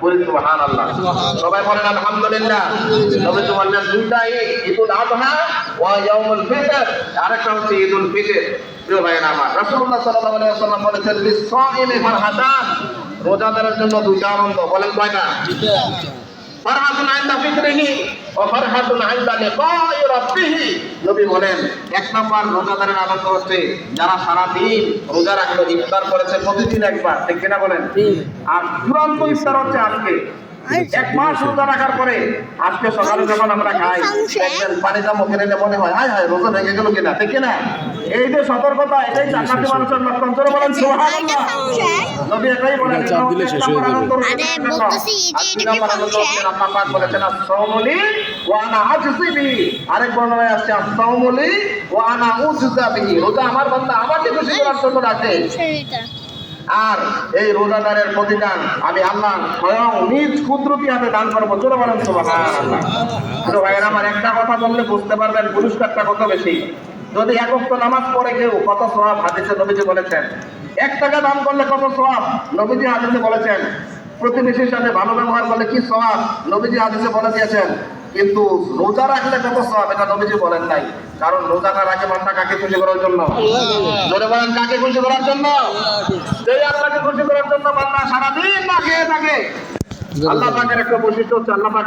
বলি সুবহানাল্লাহ। সবাই বলেন আলহামদুলিল্লাহ। নবীজি বললেন দুইটা ঈদুল আযহা ওয়া ইয়াউমুল ফিতর, আরেকটা হচ্ছে ঈদুল ফিতর। প্রিয় ভাইয়েরা আমার, রাসূলুল্লাহ সাল্লাল্লাহু আলাইহি ওয়াসাল্লাম বলেছেন লিস-সাইমি ফারহাতান, রোজাদারের জন্য দুইটা আনন্দ। বলেন কয়টা? ফারহাতুন ইনদা ফিতরিহি ওয়া ফারহাতুন ইনদা লিকাই রাব্বিহি। নবী বলেন এক নম্বর রোজাদারের আনন্দ হচ্ছে যারা সারা দিন রোজা রাখলো, ইফতার করেছে প্রতিদিন একবার, ঠিক কিনা বলেন? আর চূড়ান্ত ইফতার হচ্ছে আজকে। এক মাস রোজা রাখার পরে আজকে সকালে যখন আমরা খাই, দেখবেন পানিটা মুখে নিলে মনে হয় হায় হায় রোজা ভেঙে গেল কিনা, ঠিক কিনা? এই যে সতর্কতা, এটাই জান্নাতি মানুষের লক্ষণ। করে বলেন সুবহানাল্লাহ। নবী এটাই বলেন, চাপ দিলে শেষ হয়ে যাবে। আল্লাহ পাক বলেছেন as-সাওমু লি ওয়া আনা আজজি বিহি। আরেক বর্ণনায় আছে as-সাওমু লি ওয়া আনা উজজা বিহি। রোজা আমার বান্দা আমাকে খুশি করার জন্য রাখে, আর এই রোজাদারের প্রতিদান আমি আল্লাহ স্বয়ং নিজ কুদরতি হাতে দান করবো। জোরে বলেন সুবহানাল্লাহ। তো ভাইয়েরা আমার, একটা কথা বললে বুঝতে পারবেন পুরস্কারটা কত বেশি। যদি এক ওয়াক্ত নামাজ পড়ে কেউ, কত সওয়াব হাদিসে নবীজি বলেছেন। 1 টাকা দান করলে কত সওয়াব নবীজি হাদিসে বলেছেন। প্রতিবেশীর সাথে ভালো ব্যবহার করলে কি সওয়াব নবীজি হাদিসে বলে দিয়েছেন। কিন্তু রোজা রাখলে কত সওয়াব এটা নবীজি বলেন নাই। কারণ রোজা না রাখে বান্দা কাকে খুশি করার জন্য? জোরে বলেন, কাকে খুশি করার জন্য? সেই আল্লাহকে খুশি করার জন্য বান্দা সারাদিন না খেয়ে থাকে। আল্লাহ পাকের একটা বৈশিষ্ট্য হচ্ছে আল্লাহ পাক